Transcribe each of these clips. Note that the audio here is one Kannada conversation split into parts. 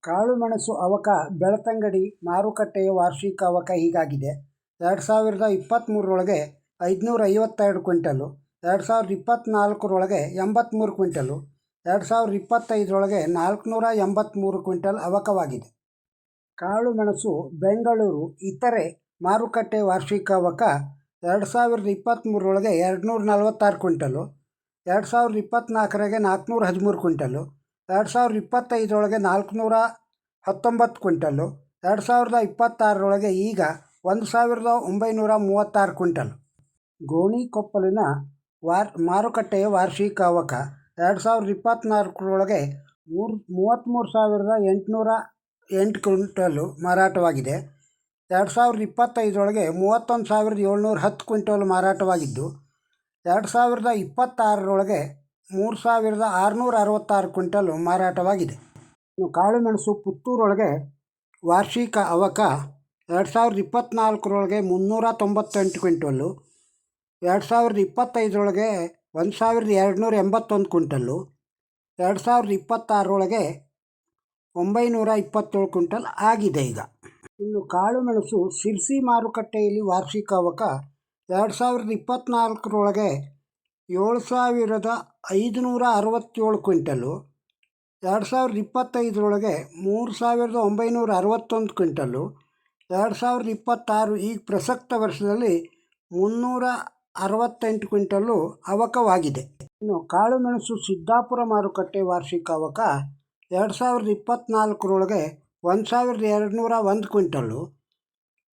ಕಾಳುಮೆಣಸು ಅವಕ ಬೆಳ್ತಂಗಡಿ ಮಾರುಕಟ್ಟೆಯ ವಾರ್ಷಿಕ ಅವಕ ಹೀಗಾಗಿದೆ. 2023ರೊಳಗೆ 552 ಕ್ವಿಂಟಲು, 2024ರೊಳಗೆ 83 ಕ್ವಿಂಟಲು, 2025ರೊಳಗೆ 483 ಕ್ವಿಂಟಲ್ ಅವಕವಾಗಿದೆ. ಕಾಳುಮೆಣಸು ಬೆಂಗಳೂರು ಇತರೆ ಮಾರುಕಟ್ಟೆ ವಾರ್ಷಿಕ ಅವಕ 2023ರೊಳಗೆ 246 ಕ್ವಿಂಟಲು, 2024ಗೆ 413 ಕ್ವಿಂಟಲು, 2025ರೊಳಗೆ 419 ಕ್ವಿಂಟಲು, 2026ರೊಳಗೆ ಈಗ 1936 ಕ್ವಿಂಟಲ್. ಗೋಣಿಕೊಪ್ಪಲಿನ ಮಾರುಕಟ್ಟೆಯ ವಾರ್ಷಿಕ ಅವಕ 2024ರೊಳಗೆ 33,808 ಕ್ವಿಂಟಲು ಮಾರಾಟವಾಗಿದೆ. 2025ರೊಳಗೆ 31,710 ಕ್ವಿಂಟಲ್ ಮಾರಾಟವಾಗಿದ್ದು, 2026ರೊಳಗೆ 3,666 ಕ್ವಿಂಟಲ್ ಮಾರಾಟವಾಗಿದೆ. ಇನ್ನು ಕಾಳುಮೆಣಸು ಪುತ್ತೂರೊಳಗೆ ವಾರ್ಷಿಕ ಅವಕ 2024ರೊಳಗೆ 398 ಕ್ವಿಂಟಲ್ಲು, 2025ರೊಳಗೆ 1,281 ಕ್ವಿಂಟಲ್ಲು, 2026ರೊಳಗೆ 927 ಕ್ವಿಂಟಲ್ ಆಗಿದೆ ಈಗ. ಇನ್ನು ಕಾಳುಮೆಣಸು ಸಿರ್ಸಿ ಮಾರುಕಟ್ಟೆಯಲ್ಲಿ ವಾರ್ಷಿಕ ಅವಕ 2024ರೊಳಗೆ 7,567 ಕ್ವಿಂಟಲು, 2025ರೊಳಗೆ 3,961 ಕ್ವಿಂಟಲು, 2026 ಈ ಪ್ರಸಕ್ತ ವರ್ಷದಲ್ಲಿ 368 ಕ್ವಿಂಟಲ್ಲು ಅವಕವಾಗಿದೆ. ಇನ್ನು ಕಾಳುಮೆಣಸು ಸಿದ್ದಾಪುರ ಮಾರುಕಟ್ಟೆ ವಾರ್ಷಿಕ ಅವಕ 2024ರೊಳಗೆ 1,201 ಕ್ವಿಂಟಲ್ಲು,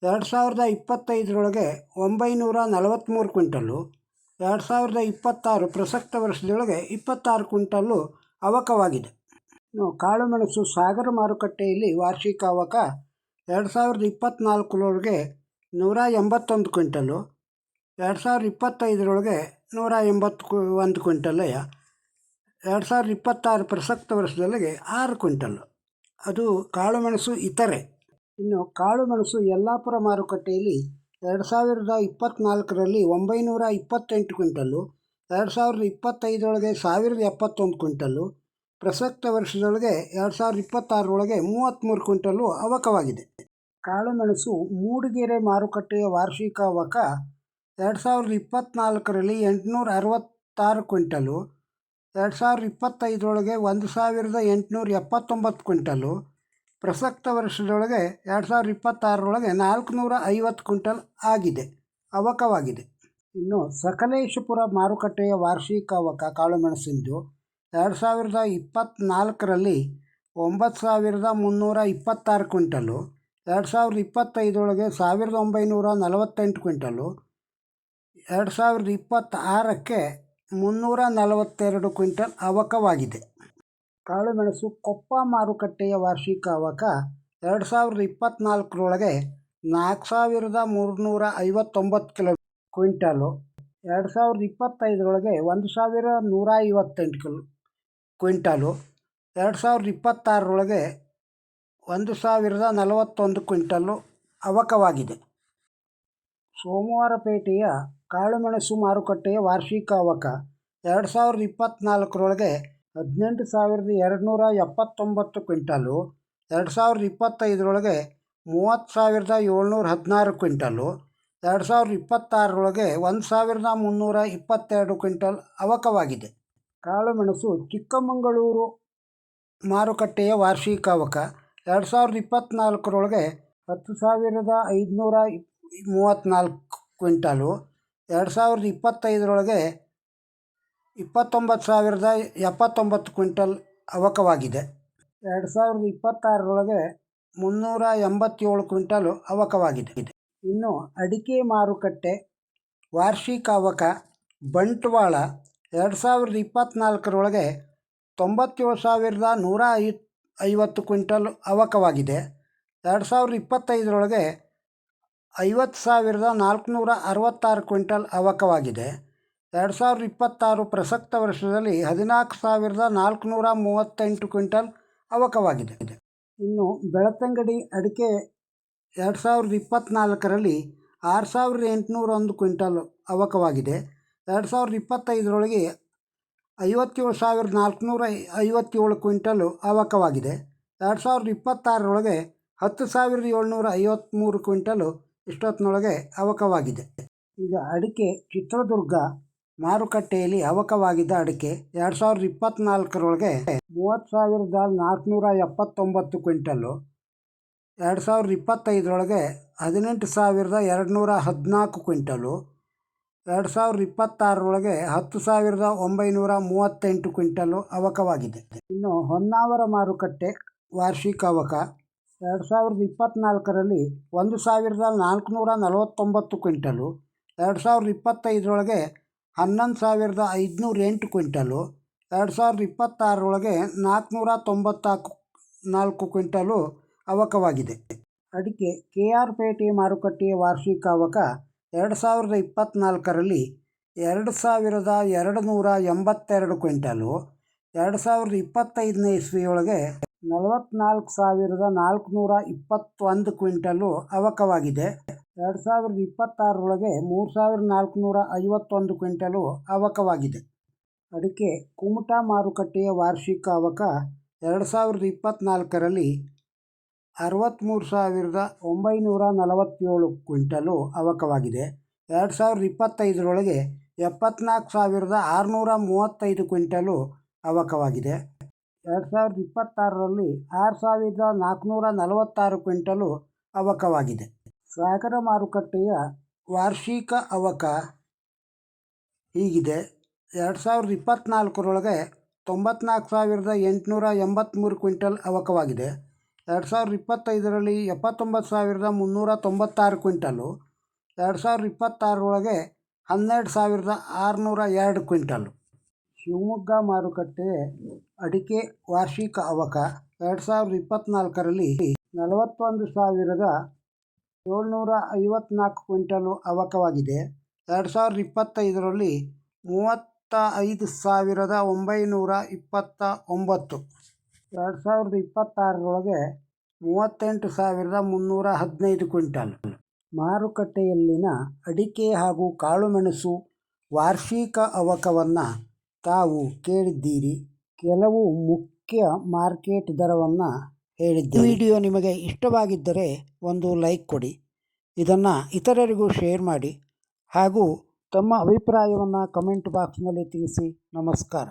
2025ರೊಳಗೆ 943 ಕ್ವಿಂಟಲ್ಲು, 2026 ಪ್ರಸಕ್ತ ವರ್ಷದೊಳಗೆ 26 ಕ್ವಿಂಟಲ್ಲು ಅವಕವಾಗಿದೆ. ಇನ್ನು ಕಾಳುಮೆಣಸು ಸಾಗರ ಮಾರುಕಟ್ಟೆಯಲ್ಲಿ ವಾರ್ಷಿಕ ಅವಕ 2024ರೊಳಗೆ 181 ಕ್ವಿಂಟಲ್ಲು, 2025ರೊಳಗೆ 181 ಕ್ವಿಂಟಲ್ಲಯ್ಯ, 2026 ಪ್ರಸಕ್ತ ವರ್ಷದೊಳಗೆ 6 ಕ್ವಿಂಟಲ್ಲು. ಅದು ಕಾಳುಮೆಣಸು ಇತರೆ. ಇನ್ನು ಕಾಳುಮೆಣಸು ಯಲ್ಲಾಪುರ ಮಾರುಕಟ್ಟೆಯಲ್ಲಿ 2024ರಲ್ಲಿ 928 ಕ್ವಿಂಟಲ್ಲು, 2025ರೊಳಗೆ 1,071 ಕ್ವಿಂಟಲ್ಲು, ಪ್ರಸಕ್ತ ವರ್ಷದೊಳಗೆ 2026ರೊಳಗೆ 33 ಕ್ವಿಂಟಲ್ಲು ಅವಕವಾಗಿದೆ. ಕಾಳುಮೆಣಸು ಮೂಡಿಗೆರೆ ಮಾರುಕಟ್ಟೆಯ ವಾರ್ಷಿಕ ಅವಕ 2024ರಲ್ಲಿ 866 ಕ್ವಿಂಟಲ್ಲು, 2025ರೊಳಗೆ 1,879 ಕ್ವಿಂಟಲ್ಲು, ಪ್ರಸಕ್ತ ವರ್ಷದೊಳಗೆ 2026ರೊಳಗೆ 450 ಕ್ವಿಂಟಲ್ ಆಗಿದೆ ಅವಕವಾಗಿದೆ. ಇನ್ನು ಸಕಲೇಶಪುರ ಮಾರುಕಟ್ಟೆಯ ವಾರ್ಷಿಕ ಅವಕ ಕಾಳುಮೆಣಸಿಂದು 2024ರಲ್ಲಿ 9,326 ಕ್ವಿಂಟಲ್ಲು, 2025ರೊಳಗೆ 1,948 ಕ್ವಿಂಟಲ್ಲು, 2026ಕ್ಕೆ 342 ಕ್ವಿಂಟಲ್ ಅವಕವಾಗಿದೆ. ಕಾಳುಮೆಣಸು ಕೊಪ್ಪ ಮಾರುಕಟ್ಟೆಯ ವಾರ್ಷಿಕ ಅವಕ 2024ರೊಳಗೆ 4,359 ಕ್ವಿಂಟಲು, 2025ರೊಳಗೆ 1,158 ಕ್ವಿಂಟಲು, 2026ರೊಳಗೆ 1,041 ಕ್ವಿಂಟಲ್ಲು ಅವಕವಾಗಿದೆ. ಸೋಮವಾರಪೇಟೆಯ ಕಾಳುಮೆಣಸು ಮಾರುಕಟ್ಟೆಯ ವಾರ್ಷಿಕ ಅವಕ 2024ರೊಳಗೆ 18,279 ಕ್ವಿಂಟಲು, 2025ರೊಳಗೆ 30,716 ಕ್ವಿಂಟಲು, 2026ರೊಳಗೆ 1,322 ಕ್ವಿಂಟಲ್ ಅವಕವಾಗಿದೆ. ಕಾಳುಮೆಣಸು ಚಿಕ್ಕಮಗಳೂರು ಮಾರುಕಟ್ಟೆಯ ವಾರ್ಷಿಕ ಅವಕ 2024ರೊಳಗೆ 10,534 ಕ್ವಿಂಟಲು, 2025ರೊಳಗೆ 29,079 ಕ್ವಿಂಟಲ್ ಅವಕವಾಗಿದೆ. 2026ರೊಳಗೆ 387 ಕ್ವಿಂಟಲ್ ಅವಕವಾಗಿದೆ. ಇನ್ನು ಅಡಿಕೆ ಮಾರುಕಟ್ಟೆ ವಾರ್ಷಿಕ ಅವಕ ಬಂಟ್ವಾಳ 2024ರೊಳಗೆ 97,150 ಕ್ವಿಂಟಲ್ ಅವಕವಾಗಿದೆ. 2025ರೊಳಗೆ 50,466 ಕ್ವಿಂಟಲ್ ಅವಕವಾಗಿದೆ. 2026 ಪ್ರಸಕ್ತ ವರ್ಷದಲ್ಲಿ 14,438 ಕ್ವಿಂಟಲ್ ಅವಕವಾಗಿದೆ. ಇನ್ನು ಬೆಳ್ತಂಗಡಿ ಅಡಿಕೆ 2024ರಲ್ಲಿ 6,801 ಕ್ವಿಂಟಲ್ ಅವಕವಾಗಿದೆ. 2025ರೊಳಗೆ 57,457 ಕ್ವಿಂಟಲು ಅವಕವಾಗಿದೆ. 2026ರೊಳಗೆ 10,753 ಕ್ವಿಂಟಲು ಇಷ್ಟೊತ್ತಿನೊಳಗೆ ಅವಕವಾಗಿದೆ. ಈಗ ಅಡಿಕೆ ಚಿತ್ರದುರ್ಗ ಮಾರುಕಟ್ಟೆಯಲ್ಲಿ ಅವಕವಾಗಿದ್ದ ಅಡಿಕೆ 2024ರೊಳಗೆ 30,479 ಕ್ವಿಂಟಲು, 2025ರೊಳಗೆ 18,214 ಕ್ವಿಂಟಲು, 2026ರೊಳಗೆ 10,938 ಕ್ವಿಂಟಲು ಅವಕವಾಗಿದೆ. ಇನ್ನು ಹೊನ್ನಾವರ ಮಾರುಕಟ್ಟೆ ವಾರ್ಷಿಕ ಅವಕ 2024ರಲ್ಲಿ 1,449 ಕ್ವಿಂಟಲು, 2025ರೊಳಗೆ 11,508 ಕ್ವಿಂಟಲು, 2026ರೊಳಗೆ 494 ಕ್ವಿಂಟಲು ಅವಕವಾಗಿದೆ. ಅಡಿಕೆ KR ಪೇಟೆ ಮಾರುಕಟ್ಟೆಯ ವಾರ್ಷಿಕ ಅವಕ 2024ರಲ್ಲಿ 2,282 ಕ್ವಿಂಟಲು, 2025ನೇ ಇಸ್ವಿಯೊಳಗೆ 44,421 ಕ್ವಿಂಟಲು ಅವಕವಾಗಿದೆ. 2026ರೊಳಗೆ 3,451 ಕ್ವಿಂಟಲು ಅವಕವಾಗಿದೆ. ಅಡಿಕೆ ಕುಮಟಾ ಮಾರುಕಟ್ಟೆಯ ವಾರ್ಷಿಕ ಅವಕ 2024ರಲ್ಲಿ 63,947 ಕ್ವಿಂಟಲು ಅವಕವಾಗಿದೆ. 2025ರೊಳಗೆ 74,635 ಕ್ವಿಂಟಲು ಅವಕವಾಗಿದೆ. 2026ರಲ್ಲಿ 6,446 ಕ್ವಿಂಟಲು ಅವಕವಾಗಿದೆ. ಸಾಗರ ಮಾರುಕಟ್ಟೆಯ ವಾರ್ಷಿಕ ಅವಕ ಹೀಗಿದೆ. 2024ರೊಳಗೆ 94,883 ಕ್ವಿಂಟಲ್ ಅವಕವಾಗಿದೆ. 2025ರಲ್ಲಿ 79,396 ಕ್ವಿಂಟಲು, 2026ರೊಳಗೆ 12,602 ಕ್ವಿಂಟಲು. ಶಿವಮೊಗ್ಗ ಮಾರುಕಟ್ಟೆ ಅಡಿಕೆ ವಾರ್ಷಿಕ ಅವಕ 2024ರಲ್ಲಿ 41,754 ಕ್ವಿಂಟಲು ಅವಕವಾಗಿದೆ. 2025ರಲ್ಲಿ 35,929, 2026ರೊಳಗೆ 38,315 ಕ್ವಿಂಟಲ್. ಮಾರುಕಟ್ಟೆಯಲ್ಲಿನ ಅಡಿಕೆ ಹಾಗೂ ಕಾಳುಮೆಣಸು ವಾರ್ಷಿಕ ಅವಕವನ್ನು ತಾವು ಕೇಳಿದ್ದೀರಿ. ಕೆಲವು ಮುಖ್ಯ ಮಾರ್ಕೆಟ್ ದರವನ್ನು ಹೇಳಿದ್ದೇನೆ. ವಿಡಿಯೋ ನಿಮಗೆ ಇಷ್ಟವಾಗಿದ್ದರೆ ಒಂದು ಲೈಕ್ ಕೊಡಿ, ಇದನ್ನು ಇತರರಿಗೂ ಶೇರ್ ಮಾಡಿ ಹಾಗೂ ತಮ್ಮ ಅಭಿಪ್ರಾಯವನ್ನು ಕಮೆಂಟ್ ಬಾಕ್ಸ್ನಲ್ಲಿ ತಿಳಿಸಿ. ನಮಸ್ಕಾರ.